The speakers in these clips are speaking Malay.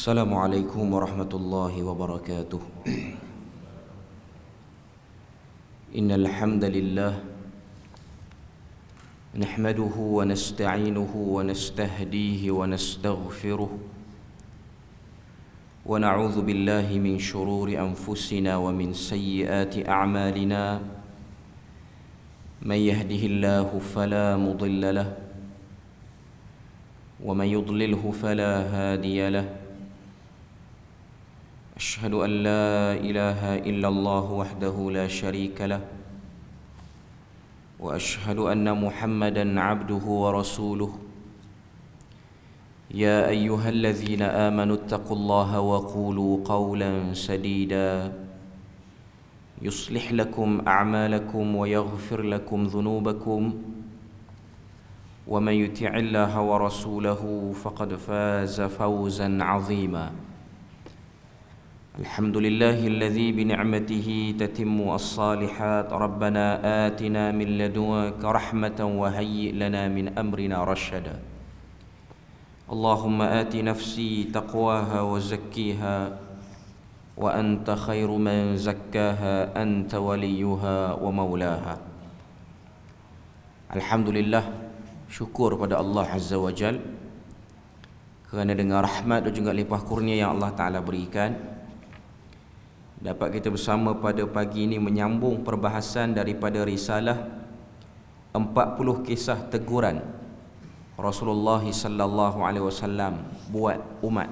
السلام عليكم ورحمة الله وبركاته. إن الحمد لله نحمده ونستعينه ونستهديه ونستغفره ونعوذ بالله من شرور أنفسنا ومن سيئات أعمالنا. من يهده الله فلا مضل له ومن يضلله فلا هادي له. أشهد أن لا إله إلا الله وحده لا شريك له وأشهد أن محمدا عبده ورسوله. يا أيها الذين آمنوا اتقوا الله وقولوا قولا سديدا يصلح لكم أعمالكم ويغفر لكم ذنوبكم ومن يطع الله ورسوله فقد فاز فوزا عظيما. الحمد لله الذي بنعمته تتم الصالحات. ربنا آتنا من لدنك رحمة وهيئ لنا من أمرنا رشدا. اللهم آت نفسي تقواها وزكيها وأنت خير من زكاها أنت وليها ومولاها. Alhamdulillah, syukur pada Allah Azza wa Jal kerana dengan rahmat dan juga limpah kurnia yang Allah Ta'ala berikan, dapat kita bersama pada pagi ini menyambung perbahasan daripada risalah 40 kisah teguran Rasulullah sallallahu alaihi wasallam buat umat.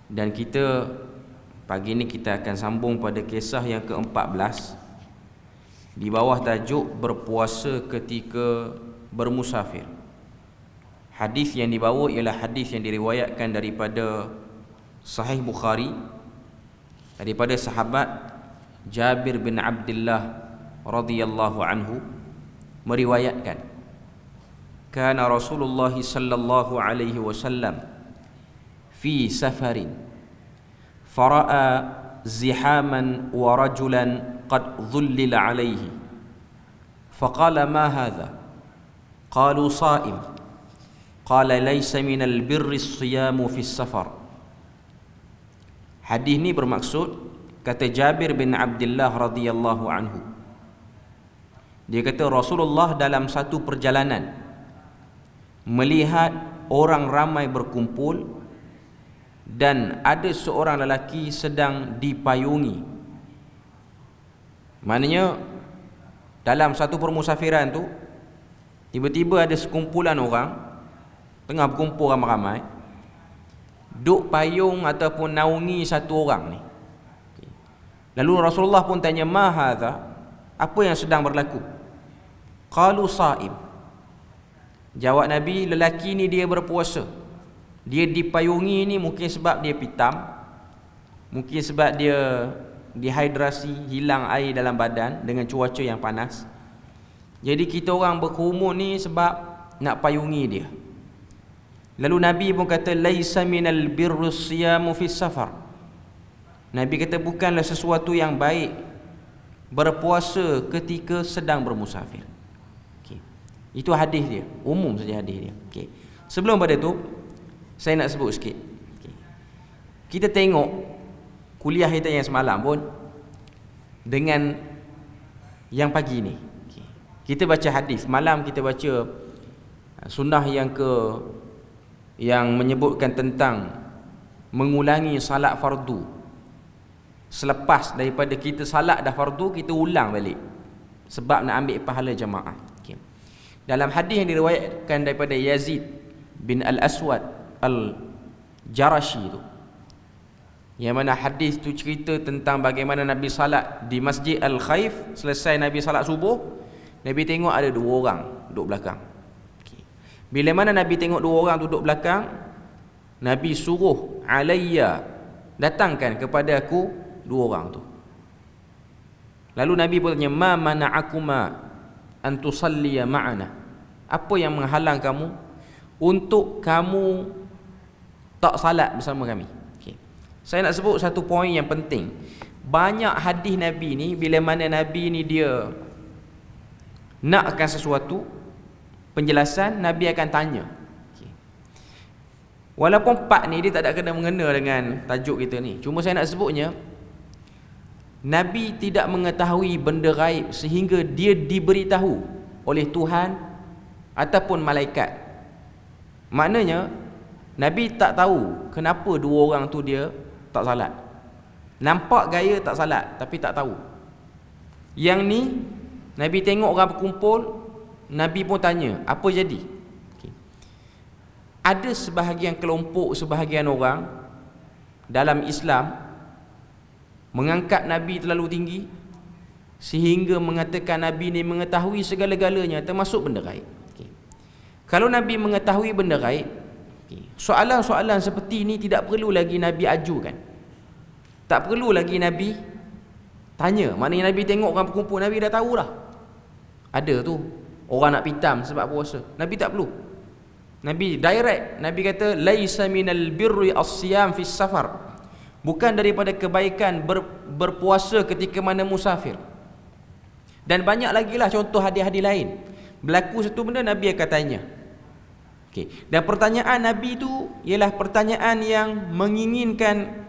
Dan kita pagi ini kita akan sambung pada kisah yang ke-14 di bawah tajuk berpuasa ketika bermusafir. Hadis yang dibawa ialah hadis yang diriwayatkan daripada Sahih Bukhari daripada sahabat Jabir bin Abdullah radhiyallahu anhu meriwayatkan, kana Rasulullah sallallahu alaihi wasallam fi safarin fara'a zihaman wa rajulan qad dhullila alaihi faqala ma hadha qalu sa'im qala laysa minal birri as-siyamu fi as-safar. Hadis ni bermaksud, kata Jabir bin Abdullah radhiyallahu anhu, dia kata Rasulullah dalam satu perjalanan melihat orang ramai berkumpul dan ada seorang lelaki sedang dipayungi. Maknanya dalam satu permusafiran tu tiba-tiba ada sekumpulan orang tengah berkumpul ramai-ramai, duk payung ataupun naungi satu orang ni. Lalu Rasulullah pun tanya, ma hadha, apa yang sedang berlaku? Qalu sa'im. Jawab Nabi, lelaki ni dia berpuasa. Dia dipayungi ni mungkin sebab dia pitam, mungkin sebab dia dehidrasi, hilang air dalam badan dengan cuaca yang panas. Jadi kita orang berkerumun ni sebab nak payungi dia. Lalu Nabi pun kata, laisa minal birri siyamu fis safar. Nabi kata bukanlah sesuatu yang baik berpuasa ketika sedang bermusafir. Okay. Itu hadis dia, umum saja hadis dia. Okay. Sebelum pada tu saya nak sebut sikit. Okay. Kita tengok kuliah kita yang semalam pun dengan yang pagi ni. Okay. Kita baca hadis, malam kita baca sunnah yang menyebutkan tentang mengulangi salat fardu. Selepas daripada kita salat dah fardu, kita ulang balik sebab nak ambil pahala jamaah. Okay. Dalam hadis yang diriwayatkan daripada Yazid bin Al-Aswad Al-Jarashi tu, yang mana hadis tu cerita tentang bagaimana Nabi salat di Masjid Al-Khaif. Selesai Nabi salat subuh, Nabi tengok ada dua orang duduk belakang. Bila mana Nabi tengok dua orang duduk belakang, Nabi suruh alayya, datangkan kepada aku dua orang tu. Lalu Nabi pun tanya, ma mana'akuma an tusalliya ma'ana, apa yang menghalang kamu untuk kamu tak salat bersama kami? Okay. Saya nak sebut satu poin yang penting. Banyak hadis Nabi ni, bila mana Nabi ni dia nakkan sesuatu penjelasan, Nabi akan tanya. Walaupun part ni dia tak ada kena-mengena dengan tajuk kita ni, cuma saya nak sebutnya, Nabi tidak mengetahui benda gaib sehingga dia diberitahu oleh Tuhan ataupun malaikat. Maknanya Nabi tak tahu kenapa dua orang tu dia tak salat. Nampak gaya tak salat tapi tak tahu. Yang ni Nabi tengok orang berkumpul, Nabi pun tanya, apa jadi? Okay. Ada sebahagian kelompok, sebahagian orang dalam Islam mengangkat Nabi terlalu tinggi sehingga mengatakan Nabi ni mengetahui segala-galanya termasuk benda gaib. Okay. Kalau Nabi mengetahui benda gaib, okay, soalan-soalan seperti ini tidak perlu lagi Nabi ajukan. Tak perlu lagi Nabi tanya. Maknanya Nabi tengok orang berkumpul, Nabi dah tahu dah. Ada tu orang nak pitam sebab puasa. Nabi tak perlu. Nabi direct. Nabi kata laisa minal birri as-siyam fis safar. Bukan daripada kebaikan berpuasa ketika mana musafir. Dan banyak lagi lah contoh hadis-hadis lain. Berlaku satu benda, Nabi akan tanya. Okay. Dan pertanyaan Nabi tu ialah pertanyaan yang menginginkan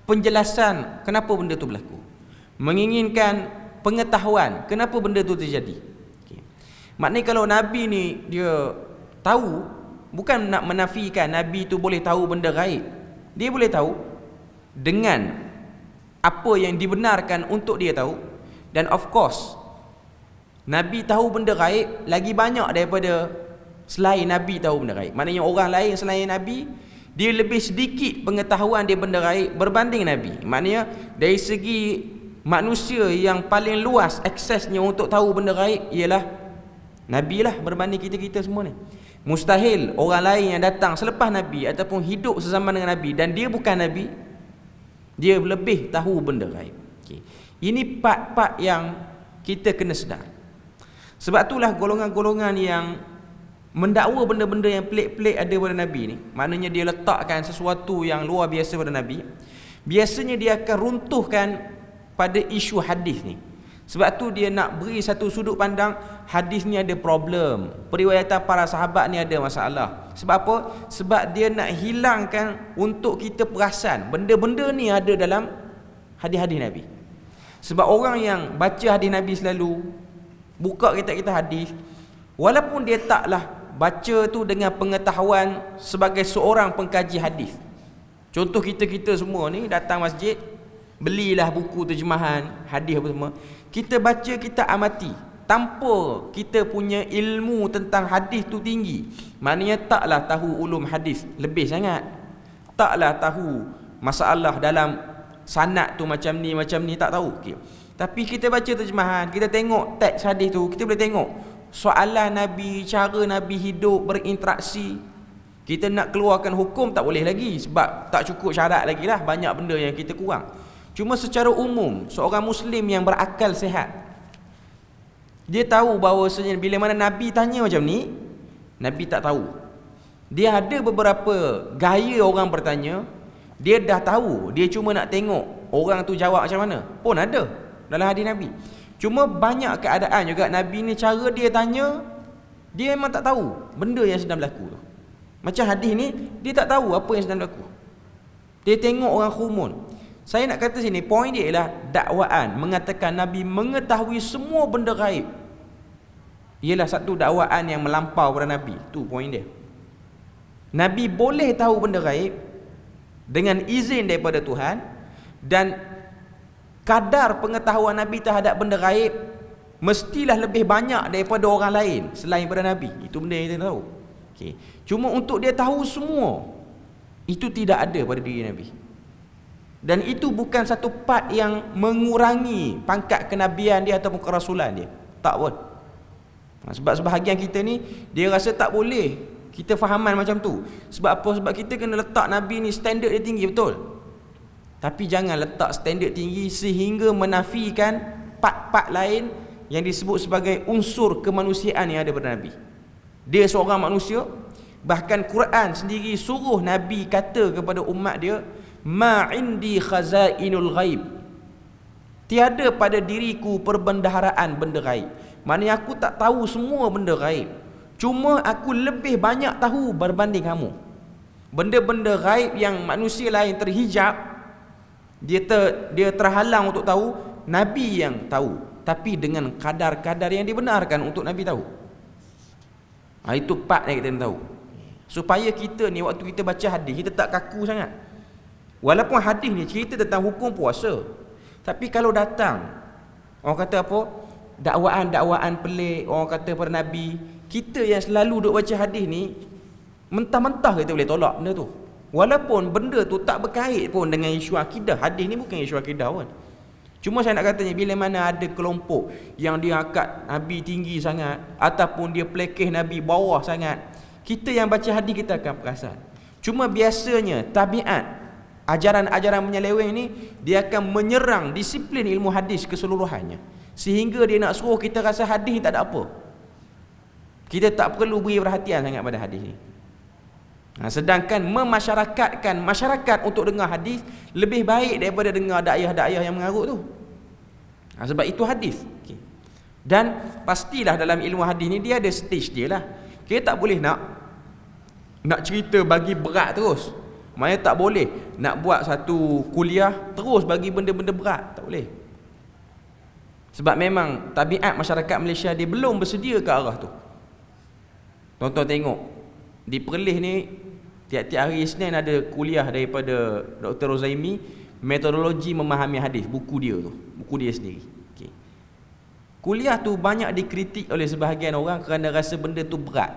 penjelasan kenapa benda tu berlaku. Menginginkan pengetahuan kenapa benda tu terjadi. Okay. Maknanya kalau Nabi ni dia tahu, bukan nak menafikan Nabi tu boleh tahu benda gaib. Dia boleh tahu dengan apa yang dibenarkan untuk dia tahu. Dan of course Nabi tahu benda gaib lagi banyak daripada selain Nabi tahu benda gaib. Maknanya orang lain selain Nabi, dia lebih sedikit pengetahuan dia benda gaib berbanding Nabi. Maknanya dari segi manusia yang paling luas aksesnya untuk tahu benda gaib ialah Nabi lah berbanding kita-kita semua ni. Mustahil orang lain yang datang selepas Nabi ataupun hidup sezaman dengan Nabi dan dia bukan Nabi, dia lebih tahu benda gaib. Okay. Ini part-part yang kita kena sedar. Sebab itulah golongan-golongan yang mendakwa benda-benda yang pelik-pelik ada pada Nabi ni, maknanya dia letakkan sesuatu yang luar biasa pada Nabi, biasanya dia akan runtuhkan pada isu hadis ni. Sebab tu dia nak beri satu sudut pandang, hadis ni ada problem, periwayatan para sahabat ni ada masalah. Sebab apa? Sebab dia nak hilangkan untuk kita perasan benda-benda ni ada dalam hadis-hadis Nabi. Sebab orang yang baca hadis Nabi selalu, buka kitab-kitab hadis, walaupun dia taklah baca tu dengan pengetahuan sebagai seorang pengkaji hadis. Contoh kita-kita semua ni datang masjid, belilah buku terjemahan hadis apa semua, kita baca, kita amati tanpa kita punya ilmu tentang hadis tu tinggi. Maknanya taklah tahu ulum hadis lebih sangat, taklah tahu masalah dalam sanad tu macam ni tak tahu. Okay. Tapi kita baca terjemahan, kita tengok teks hadis tu, kita boleh tengok soalan Nabi, cara Nabi hidup, berinteraksi. Kita nak keluarkan hukum tak boleh lagi sebab tak cukup syarat lagi lah, banyak benda yang kita kurang. Cuma secara umum, seorang Muslim yang berakal sihat, dia tahu bahawasanya bila mana Nabi tanya macam ni, Nabi tak tahu. Dia ada beberapa gaya orang bertanya, dia dah tahu, dia cuma nak tengok orang tu jawab macam mana. Pun ada dalam hadis Nabi. Cuma banyak keadaan juga Nabi ni cara dia tanya, dia memang tak tahu benda yang sedang berlaku tu. Macam hadis ni, dia tak tahu apa yang sedang berlaku. Dia tengok orang khumun. Saya nak kata sini, poin dia ialah dakwaan mengatakan Nabi mengetahui semua benda gaib ialah satu dakwaan yang melampau pada Nabi. Tu poin dia. Nabi boleh tahu benda gaib dengan izin daripada Tuhan, dan kadar pengetahuan Nabi terhadap benda gaib mestilah lebih banyak daripada orang lain selain daripada Nabi. Itu benda yang kita tahu. Okay. Cuma untuk dia tahu semua, itu tidak ada pada diri Nabi. Dan itu bukan satu part yang mengurangi pangkat kenabian dia ataupun kerasulan dia. Tak pun. Sebab sebahagian kita ni, dia rasa tak boleh kita fahaman macam tu. Sebab apa? Sebab kita kena letak Nabi ni standard dia tinggi, betul. Tapi jangan letak standard tinggi sehingga menafikan part-part lain yang disebut sebagai unsur kemanusiaan yang ada pada Nabi. Dia seorang manusia. Bahkan Quran sendiri suruh Nabi kata kepada umat dia, ma indi khazainul ghaib, tiada pada diriku perbendaharaan benda gaib. Maknanya aku tak tahu semua benda gaib, cuma aku lebih banyak tahu berbanding kamu. Benda-benda gaib yang manusia lain terhijab, dia terhalang untuk tahu, Nabi yang tahu, tapi dengan kadar-kadar yang dibenarkan untuk Nabi tahu. Itu part yang kita tahu. Supaya kita ni waktu kita baca hadis, kita tak kaku sangat. Walaupun hadis ni cerita tentang hukum puasa, tapi kalau datang orang kata apa, dakwaan-dakwaan pelik, orang kata pada Nabi, kita yang selalu duk baca hadis ni, mentah-mentah kita boleh tolak benda tu. Walaupun benda tu tak berkait pun dengan isu akidah. Hadis ni bukan isu akidah pun. Cuma saya nak katanya, bila mana ada kelompok yang dia angkat Nabi tinggi sangat, ataupun dia pelekeh Nabi bawah sangat, kita yang baca hadis kita akan perasan. Cuma biasanya tabiat ajaran-ajaran menyeleweng ni, dia akan menyerang disiplin ilmu hadis keseluruhannya, sehingga dia nak suruh kita rasa hadis ni tak ada apa. Kita tak perlu beri perhatian sangat pada hadis ni. Sedangkan memasyarakatkan masyarakat untuk dengar hadis lebih baik daripada dengar dakwah-dakwah yang mengarut tu. Sebab itu hadis. Dan pastilah dalam ilmu hadis ni dia ada stage dia lah. Kita tak boleh nak cerita bagi berat terus. Maknanya tak boleh nak buat satu kuliah terus bagi benda-benda berat, tak boleh. Sebab memang tabiat masyarakat Malaysia dia belum bersedia ke arah tu. Tonton tengok di Perlis ni, tiap-tiap hari Isnin ada kuliah daripada Dr. Rozaimi, metodologi memahami hadis, buku dia sendiri. Kuliah tu banyak dikritik oleh sebahagian orang kerana rasa benda tu berat.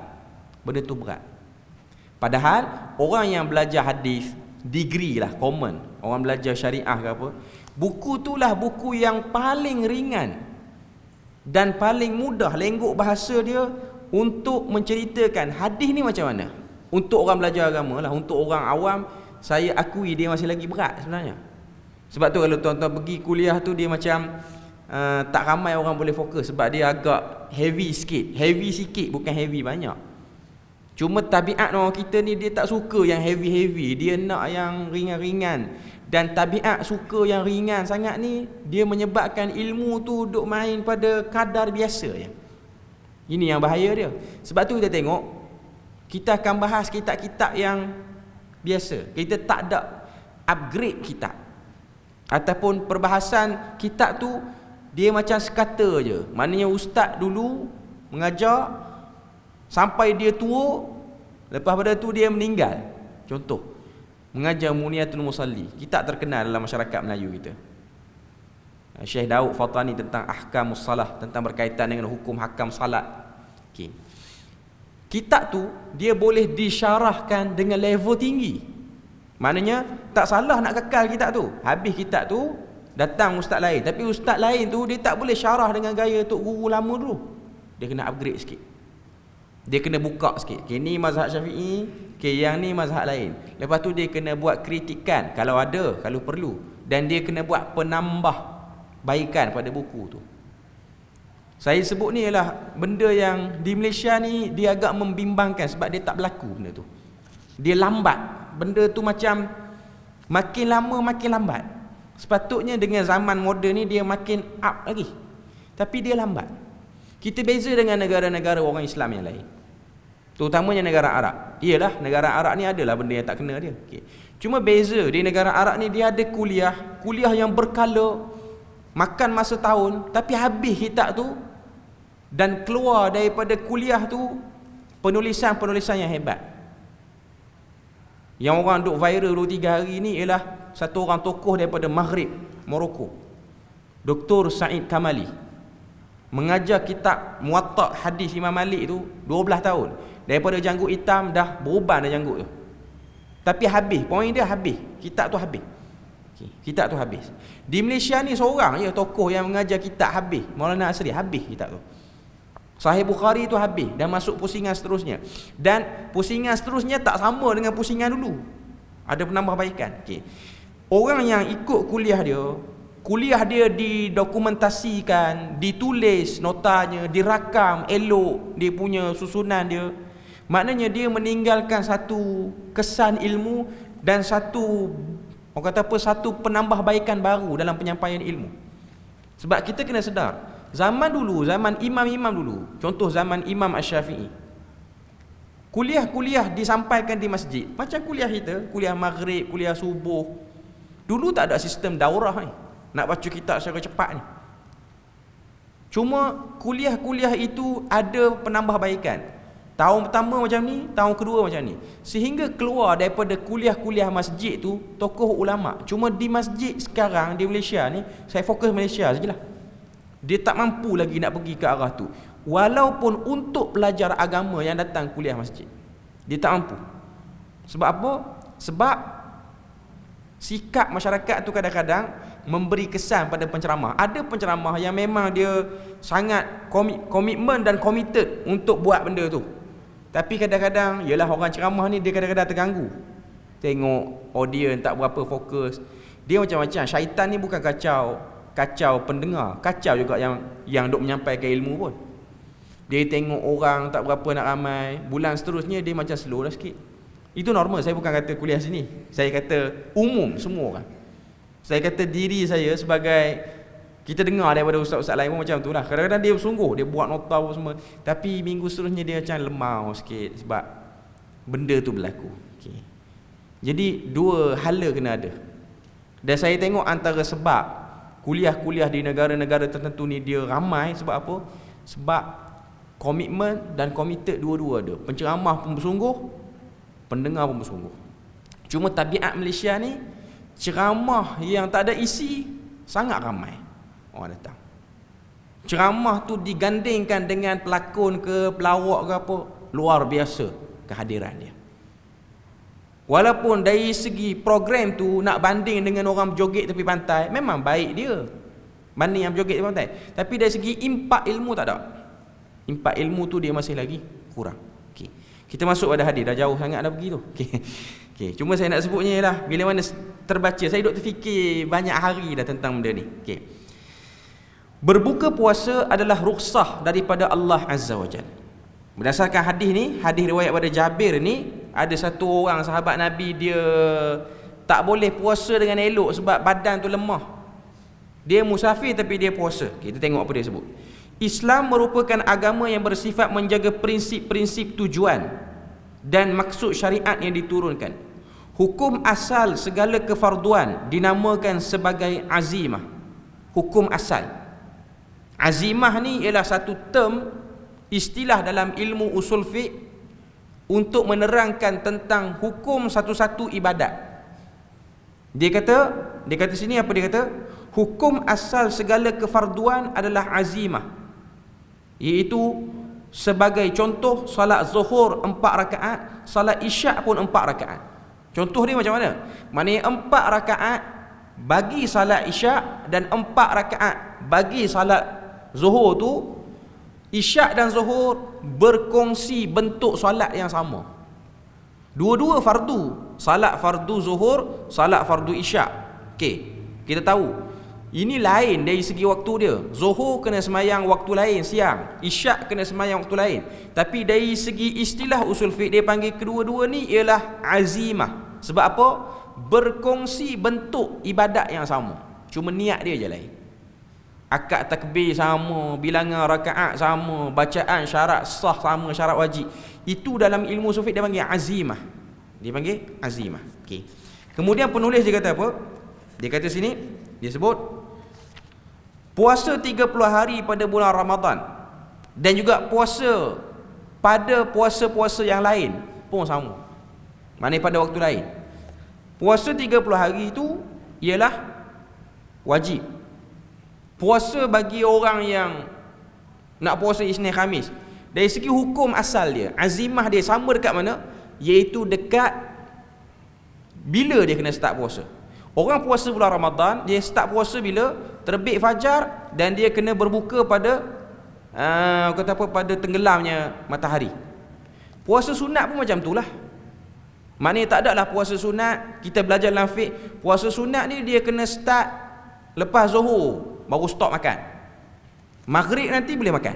Padahal orang yang belajar hadis, degree lah, common, orang belajar syariah ke apa, buku tu lah buku yang paling ringan dan paling mudah lenggok bahasa dia untuk menceritakan hadis ni macam mana. Untuk orang belajar agama lah, untuk orang awam, saya akui dia masih lagi berat sebenarnya. Sebab tu kalau tuan-tuan pergi kuliah tu, dia macam tak ramai orang boleh fokus, sebab dia agak heavy sikit, bukan heavy banyak. Cuma tabiat orang kita ni, dia tak suka yang heavy, dia nak yang ringan-ringan. Dan tabiat suka yang ringan sangat ni, dia menyebabkan ilmu tu duk main pada kadar biasa je. Ini yang bahaya dia. Sebab tu kita tengok, kita akan bahas kitab-kitab yang biasa. Kita tak ada upgrade kitab, ataupun perbahasan kitab tu dia macam sekata je. Maknanya ustaz dulu mengajar sampai dia tua, lepas pada tu dia meninggal. Contoh, mengajar Muniatul Musalli, kitab terkenal dalam masyarakat Melayu kita. Syekh Daud Fatani tentang ahkamus salah, tentang berkaitan dengan hukum hakam salat. Kitab tu dia boleh disyarahkan dengan level tinggi. Maknanya tak salah nak kekal kitab tu. Habis kitab tu, datang ustaz lain, tapi ustaz lain tu dia tak boleh syarah dengan gaya tok guru lama dulu. Dia kena upgrade sikit. Dia kena buka sikit. Ni mazhab Syafi'i, yang ni mazhab lain. Lepas tu dia kena buat kritikan kalau ada, kalau perlu. Dan dia kena buat penambah baikan pada buku tu. Saya sebut ni ialah benda yang di Malaysia ni dia agak membimbangkan, sebab dia tak berlaku benda tu. Dia lambat. Benda tu macam makin lama makin lambat. Sepatutnya dengan zaman moden ni dia makin up lagi, tapi dia lambat. Kita beza dengan negara-negara orang Islam yang lain, terutamanya negara Arab. Iyalah, negara Arab ni adalah benda yang tak kena dia. Cuma beza di negara Arab ni, dia ada kuliah yang berkala, makan masa tahun, tapi habis kitab tu, dan keluar daripada kuliah tu penulisan-penulisan yang hebat. Yang orang duk viral 2-3 hari ni ialah satu orang tokoh daripada Maghrib, Morocco, Dr. Said Kamali, mengajar kitab Muwatta' hadis Imam Malik tu 12 tahun. Daripada janggut hitam dah beruban dah janggut tu. Tapi habis, poin dia habis. Kitab tu habis. Kitab tu habis. Di Malaysia ni seorang je tokoh yang mengajar kitab habis. Maulana Asri habis kitab tu. Sahih Bukhari tu habis dan masuk pusingan seterusnya. Dan pusingan seterusnya tak sama dengan pusingan dulu. Ada penambahbaikan. Orang yang ikut kuliah dia didokumentasikan, ditulis notanya, dirakam elok dia punya susunan dia. Maknanya dia meninggalkan satu kesan ilmu dan satu, orang kata apa, satu penambahbaikan baru dalam penyampaian ilmu. Sebab kita kena sedar, zaman dulu, zaman imam-imam dulu, contoh zaman Imam Asy-Syafi'i, Kuliah-kuliah disampaikan di masjid. Macam kuliah kita, kuliah maghrib, kuliah subuh. Dulu tak ada sistem daurah ni, nak baca kitab secara cepat ni. Cuma kuliah-kuliah itu ada penambahbaikan. Tahun pertama macam ni, tahun kedua macam ni. Sehingga keluar daripada kuliah-kuliah masjid tu tokoh ulama. Cuma di masjid sekarang di Malaysia ni, saya fokus Malaysia sajalah. Dia tak mampu lagi nak pergi ke arah tu. Walaupun untuk belajar agama yang datang kuliah masjid, dia tak mampu. Sebab apa? Sebab sikap masyarakat tu kadang-kadang memberi kesan pada penceramah. Ada penceramah yang memang dia sangat komitmen dan committed untuk buat benda tu. Tapi kadang-kadang, yalah orang ceramah ni dia kadang-kadang terganggu. Tengok audience tak berapa fokus. Dia macam-macam. Syaitan ni bukan kacau pendengar, kacau juga yang duk menyampaikan ilmu pun. Dia tengok orang tak berapa nak ramai, bulan seterusnya dia macam slow dah sikit. Itu normal. Saya bukan kata kuliah sini, saya kata umum semua orang. Saya kata diri saya sebagai, kita dengar daripada ustaz-ustaz lain pun macam tu lah. Kadang-kadang dia sungguh, dia buat nota apa semua, tapi minggu seterusnya dia macam lemau sikit sebab benda tu berlaku. Okay. Jadi dua hala kena ada. Dan saya tengok antara sebab kuliah-kuliah di negara-negara tertentu ni dia ramai, sebab apa? Sebab komitmen dan committed dua-dua ada. Penceramah pun bersungguh, pendengar pun bersungguh. Cuma tabiat Malaysia ni, ceramah yang tak ada isi sangat ramai orang datang. Ceramah tu digandingkan dengan pelakon ke pelawak ke apa, luar biasa kehadiran dia. Walaupun dari segi program tu nak banding dengan orang berjoget tepi pantai, memang baik dia banding yang berjoget tepi pantai, tapi dari segi impak ilmu tak ada. Impak ilmu tu dia masih lagi kurang. Okay. Kita masuk pada hadis, dah jauh sangat dah pergi tu. Okay. Cuma saya nak sebutnya ialah bila mana terbaca, saya duk terfikir banyak hari dah tentang benda ni. Okay. Berbuka puasa adalah rukhsah daripada Allah Azza wa Jalla. Berdasarkan hadis ni, hadis riwayat pada Jabir ni, ada satu orang sahabat Nabi, dia tak boleh puasa dengan elok sebab badan tu lemah. Dia musafir tapi dia puasa. Kita tengok apa dia sebut. Islam merupakan agama yang bersifat menjaga prinsip-prinsip tujuan dan maksud syariat yang diturunkan. Hukum asal segala kefarduan dinamakan sebagai azimah. Hukum asal. Azimah ni ialah satu term, istilah dalam ilmu usul fiqh untuk menerangkan tentang hukum satu-satu ibadat. Dia kata sini apa dia kata? Hukum asal segala kefarduan adalah azimah. Iaitu sebagai contoh, salat zuhur 4 rakaat, salat isyak pun 4 rakaat. Contoh dia macam mana? Maknanya 4 rakaat bagi salat isyak dan 4 rakaat bagi salat zuhur tu, isyak dan zuhur berkongsi bentuk solat yang sama. Dua-dua fardu. Salat fardu zuhur, salat fardu isyak. Okey, kita tahu ini lain dari segi waktu dia. Zuhur kena semayang waktu lain, siang. Isyak kena semayang waktu lain. Tapi dari segi istilah usul fiqh, dia panggil kedua-dua ni ialah azimah. Sebab apa? Berkongsi bentuk ibadat yang sama, cuma niat dia je lain. Akad takbir sama, bilangan rakaat sama, bacaan syarat sah sama, syarat wajib. Itu dalam ilmu usul fiqh dia panggil azimah. Dia panggil azimah. Okey. Kemudian penulis dia kata apa? Dia kata sini, dia sebut puasa 30 hari pada bulan Ramadan dan juga puasa pada puasa-puasa yang lain pun sama. Maknanya pada waktu lain. Puasa 30 hari itu ialah wajib. Puasa bagi orang yang nak puasa Isnin Khamis, dari segi hukum asal dia, azimah dia sama dekat mana? Iaitu dekat bila dia kena start puasa. Orang puasa bulan Ramadan, dia start puasa bila? Terbit fajar dan dia kena berbuka pada pada tenggelamnya matahari. Puasa sunat pun macam itulah. Maknanya tak ada lah puasa sunat. Kita belajar dalam fiqh, puasa sunat ni dia kena start lepas zuhur baru stop makan. Maghrib nanti boleh makan.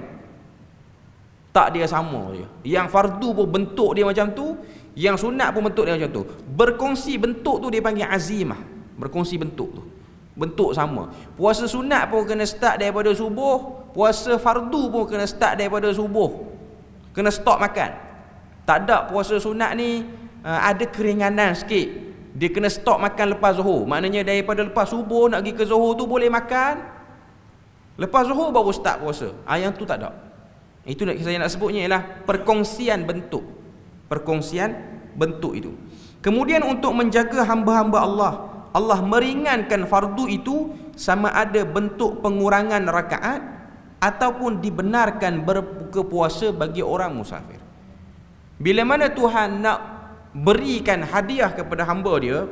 Tak, dia sama je. Yang fardu pun bentuk dia macam tu, yang sunat pun bentuk dia macam tu. Berkongsi bentuk tu dia panggil azimah. Berkongsi bentuk tu, bentuk sama. Puasa sunat pun kena start daripada subuh, puasa fardu pun kena start daripada subuh, kena stop makan. Tak ada puasa sunat ni ada keringanan sikit. Dia kena stop makan lepas zuhur. Maknanya daripada lepas subuh nak pergi ke zuhur tu boleh makan. Lepas zuhur baru start puasa. Yang tu tak ada. Itu saya nak sebutnya ialah perkongsian bentuk. Perkongsian bentuk itu. Kemudian untuk menjaga hamba-hamba Allah, Allah meringankan fardu itu sama ada bentuk pengurangan rakaat ataupun dibenarkan berbuka puasa bagi orang musafir. Bila mana Tuhan nak berikan hadiah kepada hamba dia,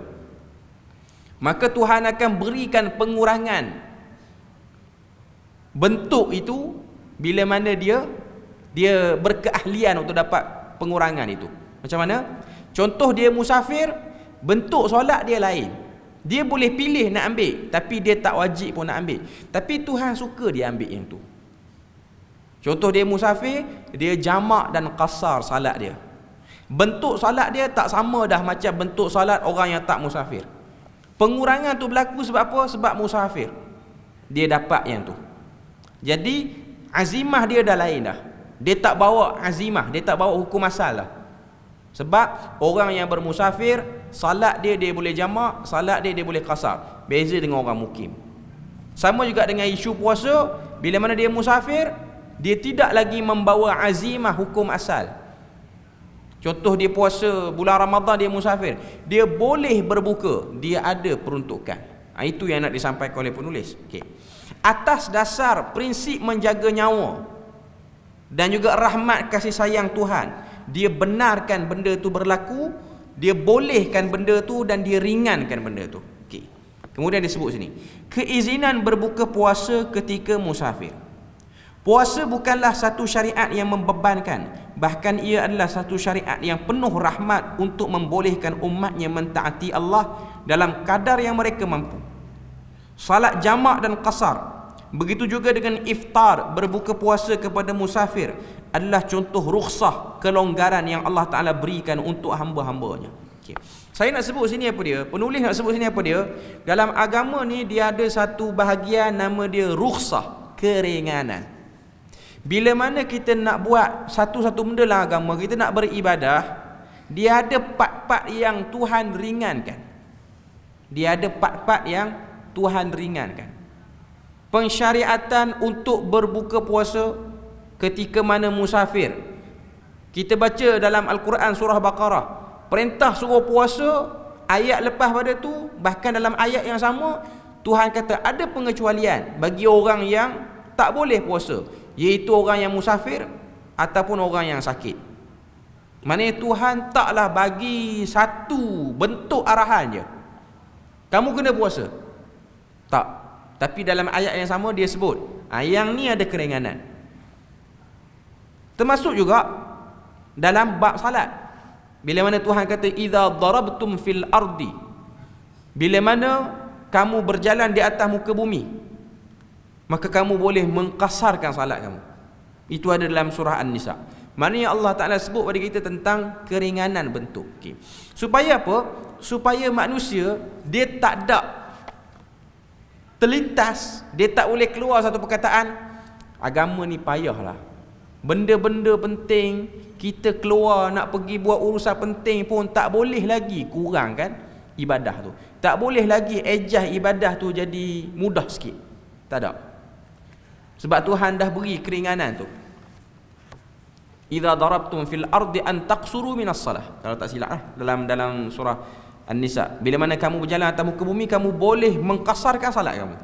maka Tuhan akan berikan pengurangan bentuk itu bila mana dia berkeahlian untuk dapat pengurangan itu. Macam mana? Contoh dia musafir, bentuk solat dia lain. Dia boleh pilih nak ambil, tapi dia tak wajib pun nak ambil. Tapi Tuhan suka dia ambil yang tu. Contoh dia musafir, dia jamak dan qasar salat dia. Bentuk salat dia tak sama dah macam bentuk salat orang yang tak musafir. Pengurangan tu berlaku sebab apa? Sebab musafir. Dia dapat yang tu. Jadi azimah dia dah lain dah. Dia tak bawa azimah, dia tak bawa hukum asal dah. Sebab orang yang bermusafir, salat dia boleh jamak, salat dia boleh qasar. Beza dengan orang mukim. Sama juga dengan isu puasa, bila mana dia musafir, dia tidak lagi membawa azimah hukum asal. Contoh dia puasa bulan Ramadan, dia musafir, dia boleh berbuka, dia ada peruntukan. Itu yang nak disampaikan oleh penulis. Okey. Atas dasar prinsip menjaga nyawa dan juga rahmat kasih sayang Tuhan, dia benarkan benda tu berlaku, dia bolehkan benda tu dan dia ringankan benda tu. Okey. Kemudian disebut sini, keizinan berbuka puasa ketika musafir. Puasa bukanlah satu syariat yang membebankan, bahkan ia adalah satu syariat yang penuh rahmat untuk membolehkan umatnya mentaati Allah dalam kadar yang mereka mampu. Salat jamak dan qasar, begitu juga dengan iftar, berbuka puasa kepada musafir, adalah contoh rukhsah, kelonggaran yang Allah Ta'ala berikan untuk hamba-hambanya. Okay. Saya nak sebut sini apa dia? Penulis nak sebut sini apa dia? Dalam agama ni dia ada satu bahagian nama dia rukhsah, keringanan. Bila mana kita nak buat satu-satu benda dalam agama, kita nak beribadah, dia ada part-part yang Tuhan ringankan. Dia ada part-part yang Tuhan ringankan. Pensyariatan untuk berbuka puasa ketika mana musafir. Kita baca dalam Al-Quran surah Baqarah, perintah suruh puasa, ayat lepas pada tu, bahkan dalam ayat yang sama, Tuhan kata ada pengecualian bagi orang yang tak boleh puasa, iaitu orang yang musafir ataupun orang yang sakit. Maknanya Tuhan taklah bagi satu bentuk arahan je, kamu kena puasa. Tak. Tapi dalam ayat yang sama dia sebut, yang ni ada keringanan. Termasuk juga dalam bab salat. Bila mana Tuhan kata idza darabtum fil ardi, bila mana kamu berjalan di atas muka bumi, maka kamu boleh mengkasarkan salat kamu. Itu ada dalam surah An-Nisa. Maknanya Allah Ta'ala sebut pada kita tentang keringanan bentuk. Okay. Supaya apa? Supaya manusia dia tak ada terlintas, dia tak boleh keluar satu perkataan, agama ni payahlah. Benda-benda penting kita keluar nak pergi buat urusan penting pun tak boleh lagi kurang kan ibadah tu. Tak boleh lagi ejah ibadah tu jadi mudah sikit. Tak ada. Sebab Tuhan dah beri keringanan tu. Idza darabtum fil ardi an taqsuru minas salah. Kalau tak silap dalam surah An-Nisa. Bila mana kamu berjalan atas muka bumi, kamu boleh mengkasarkan salat kamu.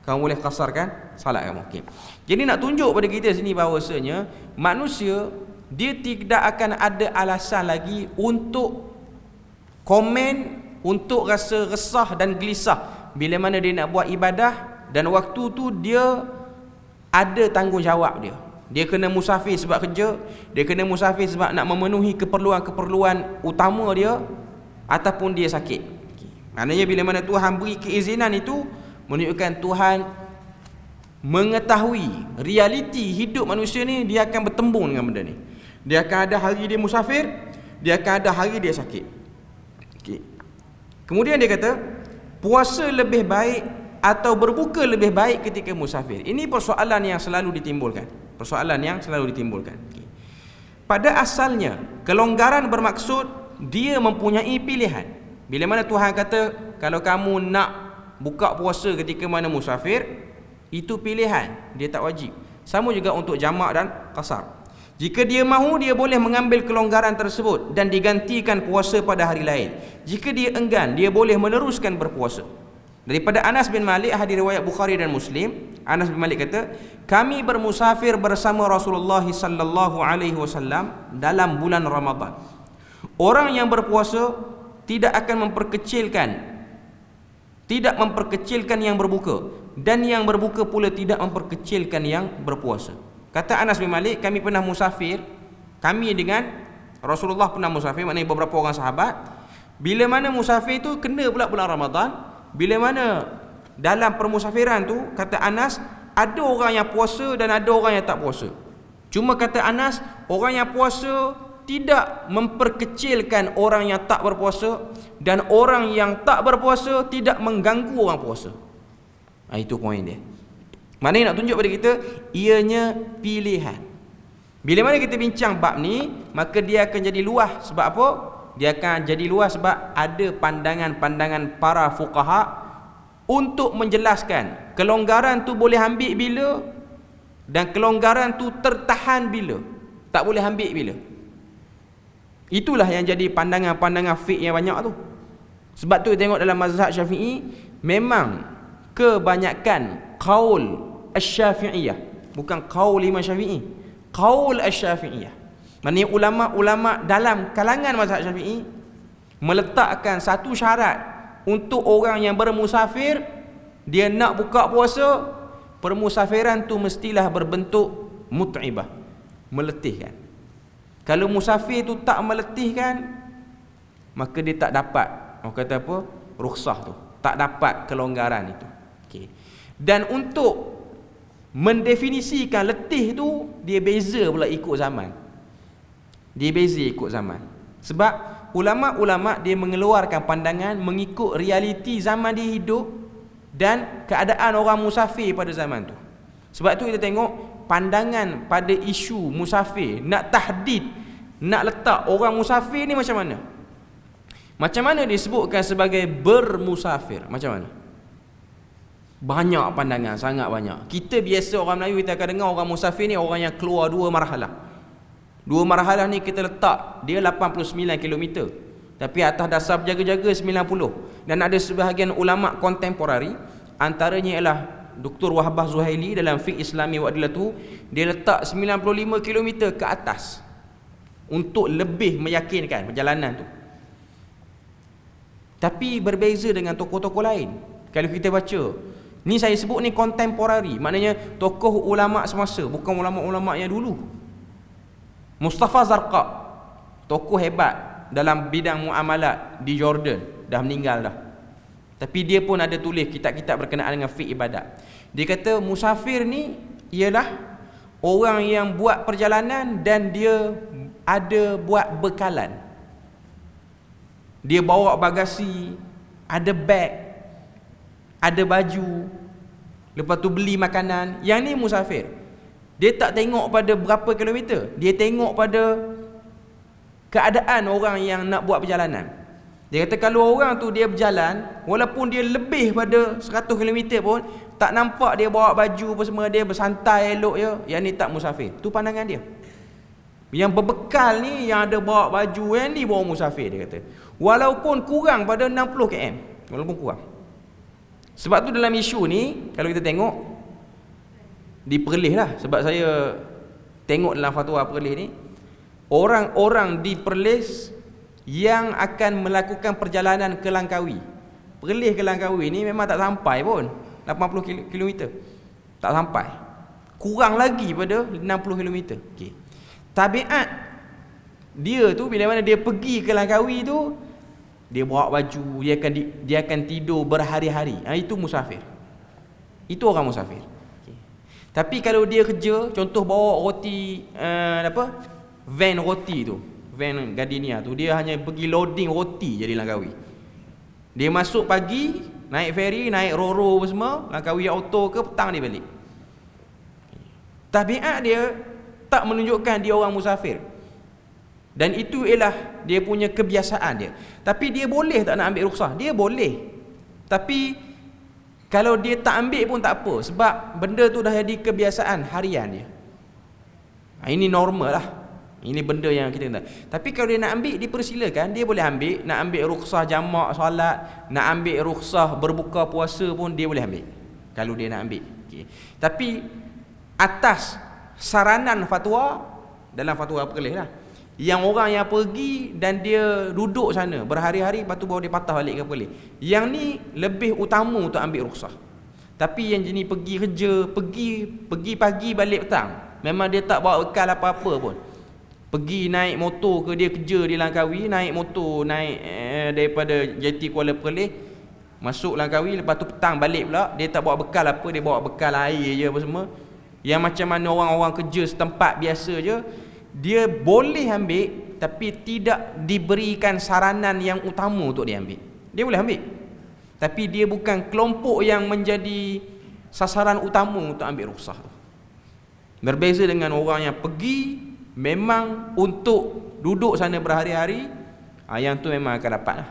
Kamu boleh kasarkan salat kamu. Okay. Jadi nak tunjuk pada kita sini bahawasanya manusia dia tidak akan ada alasan lagi untuk komen, untuk rasa resah dan gelisah bila mana dia nak buat ibadah dan waktu tu dia ada tanggungjawab dia. Dia kena musafir sebab kerja, dia kena musafir sebab nak memenuhi keperluan-keperluan utama dia, ataupun dia sakit. Okay. Maknanya bila mana Tuhan beri keizinan itu menunjukkan Tuhan mengetahui realiti hidup manusia ni, dia akan bertembung dengan benda ni. Dia akan ada hari dia musafir, dia akan ada hari dia sakit. Okay. Kemudian dia kata puasa lebih baik atau berbuka lebih baik ketika musafir. Ini persoalan yang selalu ditimbulkan. Okay. Pada asalnya kelonggaran bermaksud dia mempunyai pilihan. Bila mana Tuhan kata kalau kamu nak buka puasa ketika mana musafir, itu pilihan, dia tak wajib. Sama juga untuk jamak dan qasar. Jika dia mahu, dia boleh mengambil kelonggaran tersebut dan digantikan puasa pada hari lain. Jika dia enggan, dia boleh meneruskan berpuasa. Daripada Anas bin Malik, hadis riwayat Bukhari dan Muslim, Anas bin Malik kata, kami bermusafir bersama Rasulullah sallallahu alaihi wasallam dalam bulan Ramadan. Orang yang berpuasa tidak akan memperkecilkan yang berbuka, dan yang berbuka pula tidak memperkecilkan yang berpuasa. Kata Anas bin Malik, kami pernah musafir, kami dengan Rasulullah pernah musafir, maknanya beberapa orang sahabat. Bila mana musafir tu kena pula bulan Ramadan, bila mana dalam permusafiran tu, kata Anas, ada orang yang puasa dan ada orang yang tak puasa. Cuma kata Anas, orang yang puasa tidak memperkecilkan orang yang tak berpuasa, dan orang yang tak berpuasa tidak mengganggu orang puasa. Itu poin dia. Maknanya nak tunjuk pada kita, ianya pilihan. Bila mana kita bincang bab ni, maka dia akan jadi luas. Sebab apa? Dia akan jadi luas sebab ada pandangan-pandangan para fuqaha untuk menjelaskan kelonggaran tu boleh ambil bila, dan kelonggaran tu tertahan bila, tak boleh ambil bila. Itulah yang jadi pandangan-pandangan fiqh yang banyak tu. Sebab tu tengok dalam mazhab Syafi'i, memang kebanyakan qaul Asy-Syafi'iyah, bukan qaul Imam Syafi'i, qaul Asy-Syafi'iyah. Maknanya ulama-ulama dalam kalangan mazhab Syafi'i meletakkan satu syarat untuk orang yang bermusafir, dia nak buka puasa, permusafiran tu mestilah berbentuk mut'ibah, meletihkan. Kalau musafir tu tak meletihkan, maka dia tak dapat, orang kata apa, rukhsah tu, tak dapat kelonggaran itu. Okay. Dan untuk mendefinisikan letih tu, dia beza pula ikut zaman. Dia beza ikut zaman. Sebab ulama-ulama dia mengeluarkan pandangan mengikut realiti zaman dia hidup dan keadaan orang musafir pada zaman tu. Sebab tu kita tengok pandangan pada isu musafir, nak tahdid, nak letak orang musafir ni macam mana? Macam mana disebutkan sebagai bermusafir? Macam mana? Banyak pandangan, sangat banyak. Kita biasa orang Melayu, kita akan dengar orang musafir ni orang yang keluar dua marhalah. Dua marhalah ni kita letak dia 89 km, tapi atas dasar berjaga-jaga 90. Dan ada sebahagian ulama kontemporari, antaranya ialah Dr. Wahbah Zuhaili dalam Fiqh Islami wa Adilatuh, dia letak 95 km ke atas untuk lebih meyakinkan perjalanan tu. Tapi berbeza dengan tokoh-tokoh lain. Kalau kita baca, ni saya sebut ni kontemporari, maknanya tokoh ulama semasa, bukan ulama-ulama yang dulu. Mustafa Zarqa, tokoh hebat dalam bidang muamalat di Jordan, dah meninggal dah. Tapi dia pun ada tulis kitab-kitab berkenaan dengan fiqh ibadat. Dia kata musafir ni ialah orang yang buat perjalanan dan dia ada buat bekalan. Dia bawa bagasi, ada beg, ada baju, lepas tu beli makanan. Yang ni musafir. Dia tak tengok pada berapa kilometer, dia tengok pada keadaan orang yang nak buat perjalanan. Dia kata kalau orang tu dia berjalan, walaupun dia lebih pada 100 km pun, tak nampak dia bawa baju apa semua, dia bersantai elok je, yang ni tak musafir. Tu pandangan dia. Yang berbekal ni, yang ada bawa baju, yang ni bawa musafir, dia kata. Walaupun kurang pada 60 km, walaupun kurang. Sebab tu dalam isu ni, kalau kita tengok di Perlis lah, sebab saya tengok dalam fatwa Perlis ni, orang-orang di Perlis yang akan melakukan perjalanan ke Langkawi, Perlis ke Langkawi ni memang tak sampai pun 80 km, tak sampai, kurang lagi pada 60 km. Okay. Tabiat dia tu, bila mana dia pergi ke Langkawi tu, dia bawa baju, dia akan tidur berhari-hari. Itu musafir. Itu orang musafir. Okay. Tapi kalau dia kerja, contoh bawa roti, van roti tu, van Gardenia tu, dia hanya pergi loading roti je di Langkawi. Dia masuk pagi, naik ferry, naik Roro semua, Langkawi auto ke, petang dia balik. Tabiat dia tak menunjukkan dia orang musafir. Dan itu ialah dia punya kebiasaan dia. Tapi dia boleh tak nak ambil rukhsah? Dia boleh. Tapi kalau dia tak ambil pun tak apa, sebab benda tu dah jadi kebiasaan harian dia. Ini normal lah. Ini benda yang kita kena. Tapi kalau dia nak ambil, dipersilakan, dia boleh ambil. Nak ambil rukhsah jamak solat, nak ambil rukhsah berbuka puasa pun dia boleh ambil, kalau dia nak ambil. Tapi atas saranan fatwa, dalam fatwa apa kelih lah, yang orang yang pergi dan dia duduk sana berhari-hari, lepas tu baru dia patah balik ke apa boleh. Yang ni lebih utama untuk ambil rukhsah. Tapi yang jenis pergi kerja, pergi pagi balik petang, memang dia tak bawa bekal apa-apa pun. Pergi naik motor ke, dia kerja di Langkawi, naik motor, naik daripada JT Kuala Perlis masuk Langkawi, lepas tu petang balik pula, dia tak bawa bekal apa, dia bawa bekal air je apa semua. Yang macam mana orang-orang kerja setempat biasa je, dia boleh ambil, tapi tidak diberikan saranan yang utama untuk dia ambil. Dia boleh ambil, tapi dia bukan kelompok yang menjadi sasaran utama untuk ambil rukhsah tu. Berbeza dengan orang yang pergi memang untuk duduk sana berhari-hari, yang tu memang akan dapat lah.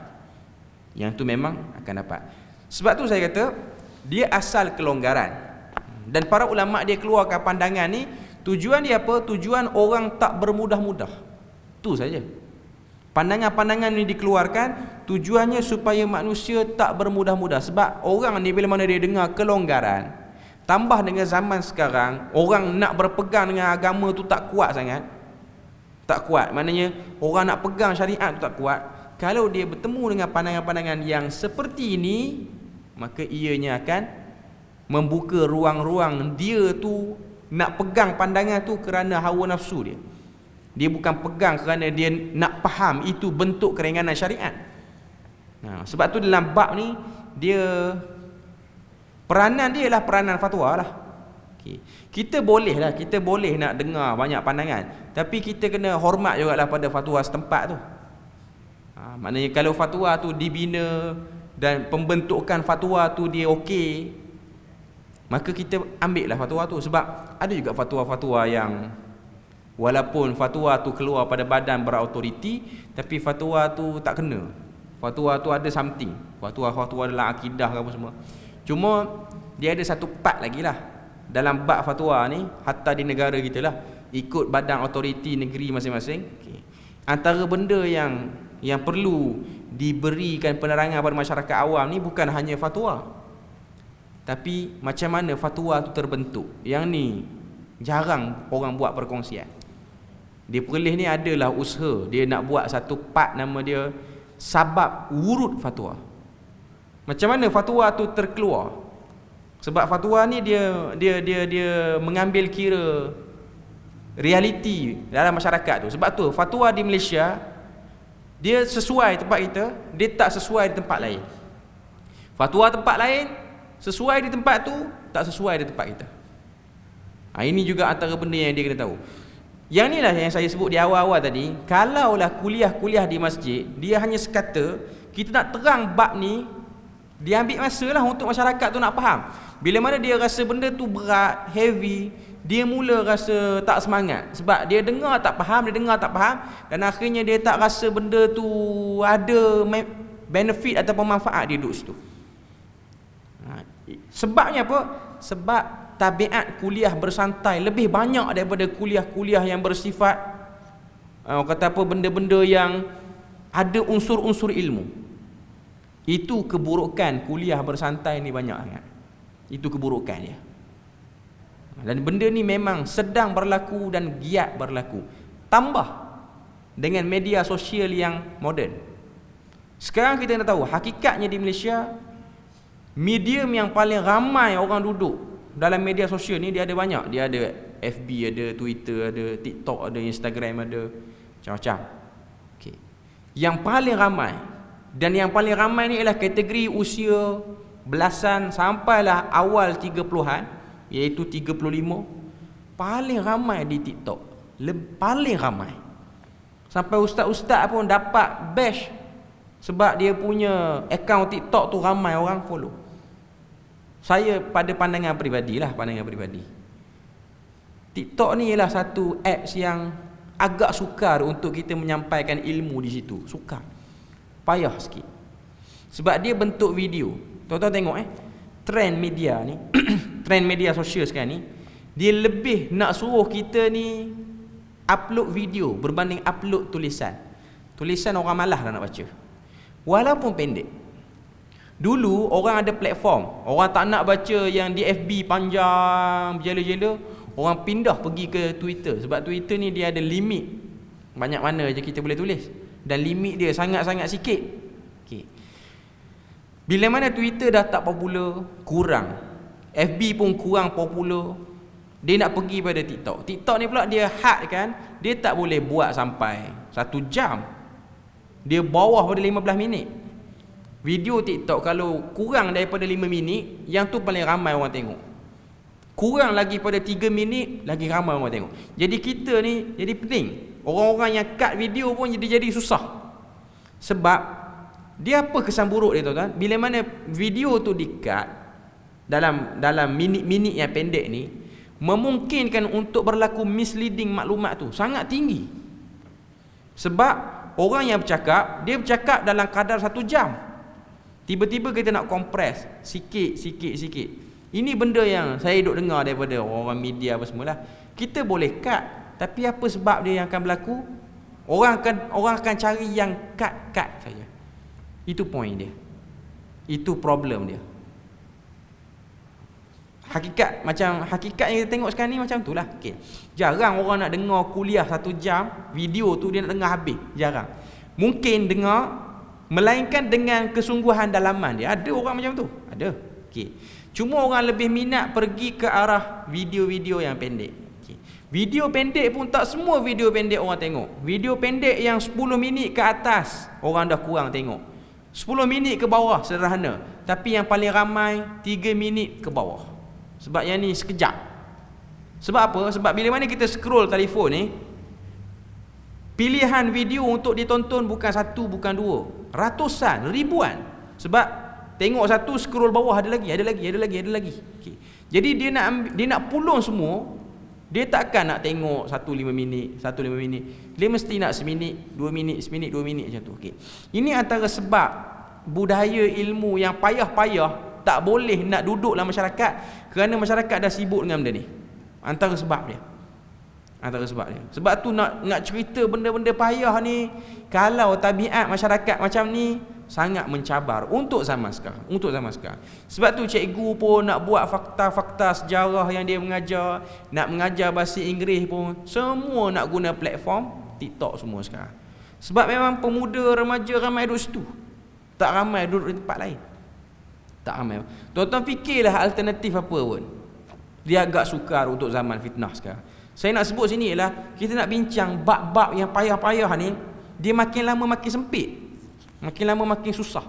Yang tu memang akan dapat. Sebab tu saya kata dia asal kelonggaran. Dan para ulama' dia keluarkan pandangan ni, tujuan dia apa? Tujuan orang tak bermudah-mudah. Tu saja. Pandangan-pandangan ni dikeluarkan tujuannya supaya manusia tak bermudah-mudah. Sebab orang ni bila mana dia dengar kelonggaran, tambah dengan zaman sekarang, orang nak berpegang dengan agama tu tak kuat sangat. Tak kuat, maknanya orang nak pegang syariat tu tak kuat. Kalau dia bertemu dengan pandangan-pandangan yang seperti ini, maka ianya akan membuka ruang-ruang dia tu nak pegang pandangan tu kerana hawa nafsu dia. Dia bukan pegang kerana dia nak faham itu bentuk keringanan syariat. Sebab tu dalam bab ni, dia peranan dia ialah peranan fatwa lah. Kita boleh lah, kita boleh nak dengar banyak pandangan, tapi kita kena hormat jugalah pada fatwa setempat tu. Maknanya kalau fatwa tu dibina dan pembentukan fatwa tu dia okey, maka kita ambil lah fatwa tu. Sebab ada juga fatwa-fatwa yang walaupun fatwa tu keluar pada badan berautoriti, tapi fatwa tu tak kena. Fatwa tu ada something, fatwa dalam akidah ke apa semua. Cuma dia ada satu part lagi lah dalam bab fatwa ni, hatta di negara kita lah, ikut badan autoriti negeri masing-masing. Antara benda yang perlu diberikan penerangan pada masyarakat awam ni bukan hanya fatwa, tapi macam mana fatwa tu terbentuk. Yang ni jarang orang buat perkongsian. Di Perlis ni adalah usaha dia nak buat satu part, nama dia sabab wurud fatwa. Macam mana fatwa tu terkeluar? Sebab fatwa ni dia mengambil kira realiti dalam masyarakat tu. Sebab tu fatwa di Malaysia dia sesuai tempat kita, dia tak sesuai di tempat lain. Fatwa tempat lain sesuai di tempat tu, tak sesuai di tempat kita. Ini juga antara benda yang dia kena tahu. Yang ni lah yang saya sebut di awal-awal tadi. Kalaulah kuliah-kuliah di masjid, dia hanya sekata kita nak terang bab ni, dia ambil masa lah untuk masyarakat tu nak faham. Bila mana dia rasa benda tu berat, heavy, dia mula rasa tak semangat. Sebab dia dengar tak faham, dan akhirnya dia tak rasa benda tu ada benefit atau manfaat dia duduk situ. Sebabnya apa? Sebab tabiat kuliah bersantai lebih banyak daripada kuliah-kuliah yang bersifat kata apa, benda-benda yang ada unsur-unsur ilmu. Itu keburukan kuliah bersantai ni banyak sangat. Itu keburukan dia. Dan benda ni memang sedang berlaku dan giat berlaku. Tambah dengan media sosial yang moden. Sekarang kita nak tahu hakikatnya di Malaysia, medium yang paling ramai orang duduk dalam media sosial ni, dia ada banyak. Dia ada FB, ada Twitter, ada TikTok, ada Instagram, ada macam-macam. Okay. Yang paling ramai, dan yang paling ramai ni ialah kategori usia belasan sampailah awal 30-an, iaitu 35. Paling ramai di TikTok, paling ramai. Sampai ustaz-ustaz pun dapat bash sebab dia punya akaun TikTok tu ramai orang follow. Saya pada pandangan peribadi, TikTok ni ialah satu apps yang agak sukar untuk kita menyampaikan ilmu di situ. Sukar. Payah sikit. Sebab dia bentuk video. Tuan-tuan tengok trend media ni, trend media sosial sekarang ni, dia lebih nak suruh kita ni upload video berbanding upload tulisan. Tulisan orang malas dah nak baca. Walaupun pendek. Dulu orang ada platform, orang tak nak baca yang di FB panjang berjela-jela, orang pindah pergi ke Twitter. Sebab Twitter ni dia ada limit banyak mana je kita boleh tulis, dan limit dia sangat-sangat sikit. Okay. Bila mana Twitter dah tak popular, kurang, FB pun kurang popular, dia nak pergi pada TikTok. TikTok ni pula dia had kan, dia tak boleh buat sampai 1 jam, dia bawah pada 15 minit. Video TikTok kalau kurang daripada 5 minit, yang tu paling ramai orang tengok. Kurang lagi pada 3 minit, lagi ramai orang tengok. Jadi kita ni jadi penting. Orang-orang yang cut video pun jadi susah. Sebab dia apa kesan buruk dia, tuan-tuan? Bila mana video tu di-cut dalam minit-minit yang pendek ni, memungkinkan untuk berlaku misleading maklumat tu sangat tinggi. Sebab orang yang bercakap, dia bercakap dalam kadar 1 jam. Tiba-tiba kita nak kompres sikit. Ini benda yang saya duk dengar daripada orang media apa semualah. Kita boleh cut, tapi apa sebab dia yang akan berlaku? Orang akan cari yang cut saja. Itu point dia. Itu problem dia. Hakikat yang kita tengok sekarang ni macam itulah. Okay. Jarang orang nak dengar kuliah 1 jam, video tu dia nak dengar habis. Jarang. Mungkin dengar, melainkan dengan kesungguhan dalaman dia. Ada orang macam tu. Ada. Okay. Cuma orang lebih minat pergi ke arah video-video yang pendek. Okay. Video pendek pun tak semua video pendek orang tengok. Video pendek yang 10 minit ke atas, orang dah kurang tengok. 10 minit ke bawah sederhana. Tapi yang paling ramai 3 minit ke bawah. Sebab yang ni sekejap. Sebab apa? Sebab bila mana kita scroll telefon ni, pilihan video untuk ditonton bukan 1, bukan 2, ratusan, ribuan. Sebab tengok satu, scroll bawah ada lagi. Okay. Jadi dia nak pulung semua. Dia takkan nak tengok 1 5 minit. Dia mesti nak seminit, 2 minit, seminit, 2 minit macam tu. Okay. Ini antara sebab budaya ilmu yang payah-payah tak boleh nak duduk dalam masyarakat, kerana masyarakat dah sibuk dengan benda ni. Antara sebab dia. Sebab tu nak cerita benda-benda payah ni, kalau tabiat masyarakat macam ni, sangat mencabar untuk zaman sekarang. Sebab tu cikgu pun nak buat fakta-fakta sejarah yang dia mengajar, nak mengajar bahasa Inggeris pun, semua nak guna platform TikTok semua sekarang. Sebab memang pemuda, remaja ramai duduk situ, tak ramai duduk di tempat lain. Tak ramai. Tuan-tuan fikirlah alternatif apa pun. Dia agak sukar untuk zaman fitnah sekarang. Saya nak sebut sini ialah kita nak bincang bab-bab yang payah-payah ni, dia makin lama makin sempit, makin lama makin susah.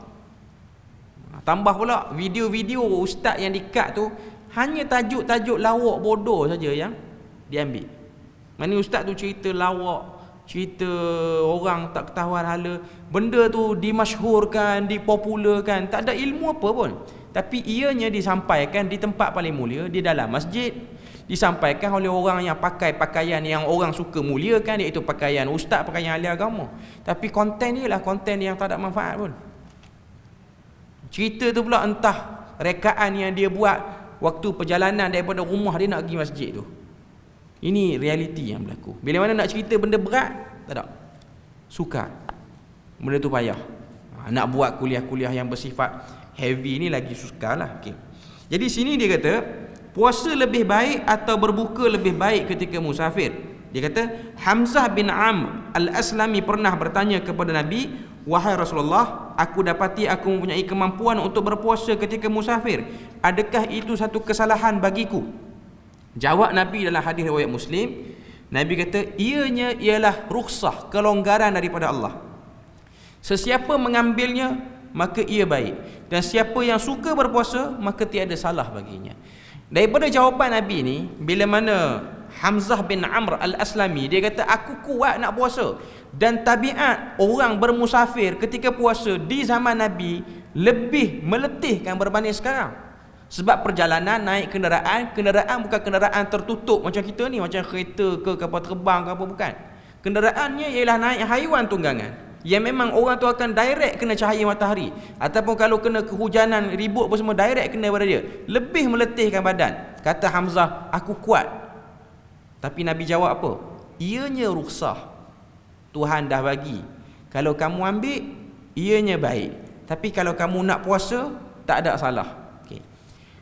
Tambah pula video-video ustaz yang di-cut tu hanya tajuk-tajuk lawak bodoh saja yang diambil. Mana ustaz tu cerita lawak, cerita orang tak ketahuan hala, benda tu dimasyhurkan, dipopularkan, tak ada ilmu apa pun. Tapi ianya disampaikan di tempat paling mulia, di dalam masjid, disampaikan oleh orang yang pakai pakaian yang orang suka muliakan, iaitu pakaian ustaz, pakaian ahli agama. Tapi konten dia lah konten yang tak ada manfaat pun. Cerita tu pula entah rekaan yang dia buat waktu perjalanan daripada rumah dia nak pergi masjid tu. Ini realiti yang berlaku. Bila mana nak cerita benda berat, tak ada. Sukar. Benda tu payah. Nak buat kuliah-kuliah yang bersifat heavy ni lagi sukar lah. Okay. Jadi sini dia kata, puasa lebih baik atau berbuka lebih baik ketika musafir. Dia kata, Hamzah bin Amr al-Aslami pernah bertanya kepada Nabi, wahai Rasulullah, aku dapati aku mempunyai kemampuan untuk berpuasa ketika musafir. Adakah itu satu kesalahan bagiku? Jawab Nabi dalam hadis riwayat Muslim, Nabi kata, ianya ialah rukhsah, kelonggaran daripada Allah. Sesiapa mengambilnya, maka ia baik. Dan siapa yang suka berpuasa, maka tiada salah baginya. Daripada jawapan Nabi ni, bila mana Hamzah bin Amr al-Aslami, dia kata, aku kuat nak puasa. Dan tabiat orang bermusafir ketika puasa di zaman Nabi lebih meletihkan berbanding sekarang. Sebab perjalanan naik kenderaan bukan kenderaan tertutup macam kita ni, macam kereta ke kapal terbang ke apa, bukan. Kenderaannya ialah naik haiwan tunggangan yang memang orang tu akan direct kena cahaya matahari, ataupun kalau kena kehujanan ribut apa semua direct kena pada dia, lebih meletihkan badan. Kata Hamzah, aku kuat. Tapi Nabi jawab apa? Ianya rukhsah, Tuhan dah bagi, kalau kamu ambil ianya baik, tapi kalau kamu nak puasa tak ada salah. Okay.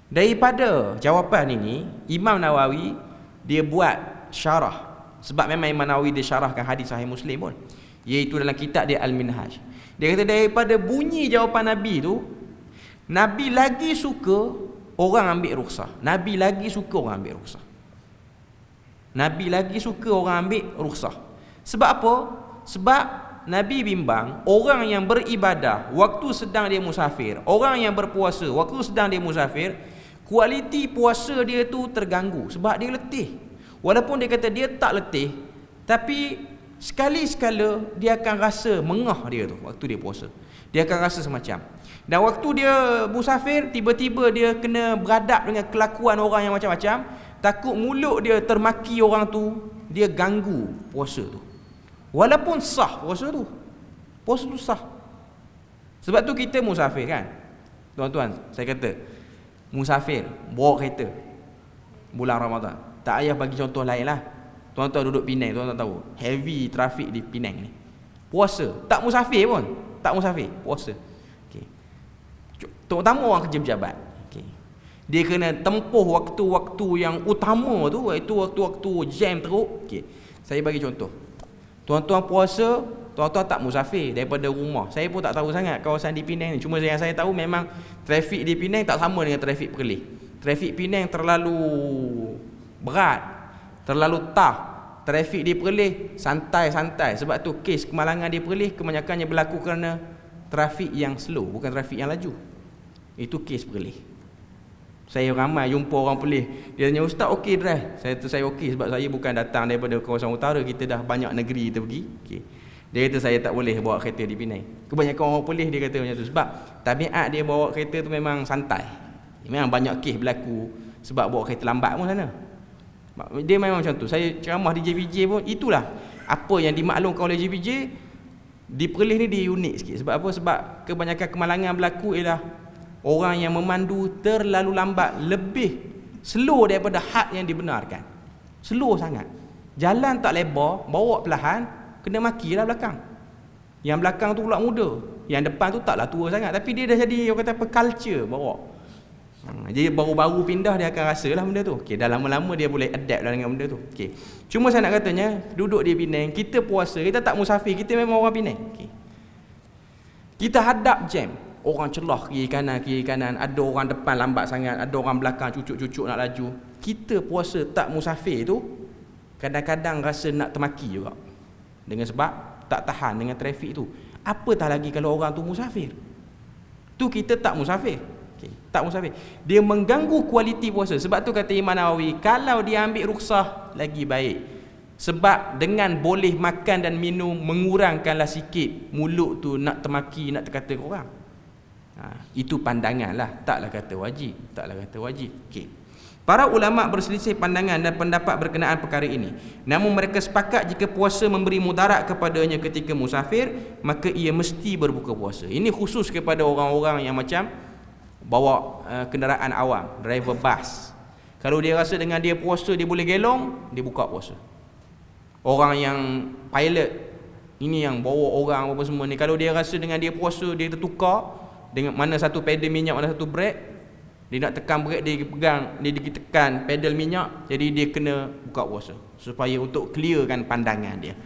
Daripada jawapan ini, Imam Nawawi dia buat syarah, sebab memang Imam Nawawi dia syarahkan hadis Sahih Muslim pun, iaitu dalam kitab dia Al-Minhaj. Dia kata daripada bunyi jawapan Nabi tu, Nabi lagi suka orang ambil rukhsah. Nabi lagi suka orang ambil rukhsah. Nabi lagi suka orang ambil rukhsah. Sebab apa? Sebab Nabi bimbang orang yang beribadah waktu sedang dia musafir, orang yang berpuasa waktu sedang dia musafir, kualiti puasa dia tu terganggu sebab dia letih. Walaupun dia kata dia tak letih, tapi sekali-sekala dia akan rasa mengah dia tu waktu dia puasa. Dia akan rasa semacam. Dan waktu dia musafir, tiba-tiba dia kena beradab dengan kelakuan orang yang macam-macam, takut mulut dia termaki orang tu, dia ganggu puasa tu. Walaupun sah puasa tu. Puasa tu sah. Sebab tu kita musafir kan. Tuan-tuan, saya kata musafir bawa kereta bulan Ramadan, tak payah bagi contoh lain lah. Tuan-tuan duduk Penang, tuan-tuan tahu heavy traffic di Penang ni. Puasa, tak musafir pun, tak musafir, puasa. Okey. Terutama orang kerja pejabat. Okey. Dia kena tempuh waktu-waktu yang utama tu, iaitu waktu-waktu jam teruk. Okey. Saya bagi contoh. Tuan-tuan puasa, tuan-tuan tak musafir daripada rumah. Saya pun tak tahu sangat kawasan di Penang ni. Cuma yang saya tahu memang trafik di Penang tak sama dengan trafik Perlis. Trafik Penang terlalu berat, terlalu tough. Trafik di Perlis santai-santai. Sebab tu kes kemalangan di Perlis kebanyakannya berlaku kerana trafik yang slow, bukan trafik yang laju. Itu kes Perlis. Saya ramai jumpa orang Perlis, dia tanya, "Ustaz okey drive?" Saya okey sebab saya bukan datang daripada kawasan utara, kita dah banyak negeri kita pergi. Okey. Dia kata saya tak boleh bawa kereta di Penang. Kebanyakan orang Perlis dia kata macam tu sebab tabiat dia bawa kereta tu memang santai. Memang banyak kes berlaku sebab bawa kereta lambat pun sana. Dia memang macam tu. Saya ceramah di JPJ pun itulah apa yang dimaklumkan oleh JPJ. Di Perlis ni dia unik sikit. Sebab apa? Sebab kebanyakan kemalangan berlaku ialah orang yang memandu terlalu lambat, lebih slow daripada had yang dibenarkan. Slow sangat. Jalan tak lebar, bawa perlahan, kena makilah belakang. Yang belakang tu pula muda, yang depan tu taklah tua sangat, tapi dia dah jadi orang kata apa, culture bawa. Jadi baru-baru pindah dia akan rasalah benda tu. Okey, dah lama-lama dia boleh adapt lah dengan benda tu. Okey. Cuma saya nak katanya, duduk di Penang, kita puasa, kita tak musafir, kita memang orang Penang. Okey. Kita hadap jam. Orang celah kiri kanan, ada orang depan lambat sangat, ada orang belakang cucuk-cucuk nak laju. Kita puasa tak musafir tu kadang-kadang rasa nak termaki juga. Dengan sebab tak tahan dengan trafik tu. Apatah lagi kalau orang tu musafir. Tu kita tak musafir. Okay, tak musafir. Dia mengganggu kualiti puasa. Sebab tu kata Imam Nawawi, kalau dia ambil rukhsah lagi baik. Sebab dengan boleh makan dan minum mengurangkanlah sikit mulut tu nak termaki, nak terkata orang. Itu pandangan lah, taklah kata wajib, Okey. Para ulama berselisih pandangan dan pendapat berkenaan perkara ini. Namun mereka sepakat jika puasa memberi mudarat kepadanya ketika musafir, maka ia mesti berbuka puasa. Ini khusus kepada orang-orang yang macam bawa kenderaan awam, driver bus. Kalau dia rasa dengan dia puasa dia boleh gelong, dia buka puasa. Orang yang pilot ini yang bawa orang apa semua ni, kalau dia rasa dengan dia puasa dia tertukar, dengan mana satu pedal minyak, mana satu brake, dia nak tekan brake, dia pegang, dia tekan pedal minyak, jadi dia kena buka puasa supaya untuk clearkan pandangan dia.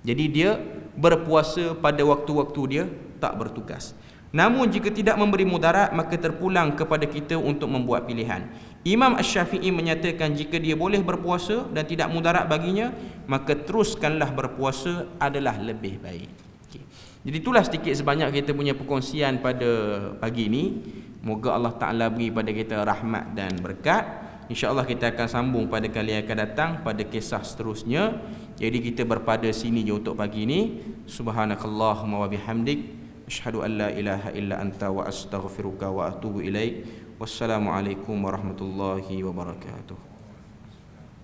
Jadi dia berpuasa pada waktu-waktu dia tak bertugas. Namun jika tidak memberi mudarat, maka terpulang kepada kita untuk membuat pilihan. Imam Asy-Syafi'i menyatakan jika dia boleh berpuasa dan tidak mudarat baginya, maka teruskanlah berpuasa adalah lebih baik. Okay. Jadi itulah sedikit sebanyak kita punya perkongsian pada pagi ini. Moga Allah Ta'ala beri pada kita rahmat dan berkat. InsyaAllah kita akan sambung pada kali yang akan datang pada kisah seterusnya. Jadi kita berpada sini je untuk pagi ini. Subhanakallahumma wa bihamdik, asyhadu an la ilaha illa anta wa astaghfiruka wa atubu ilaik. Wassalamualaikum warahmatullahi wabarakatuh.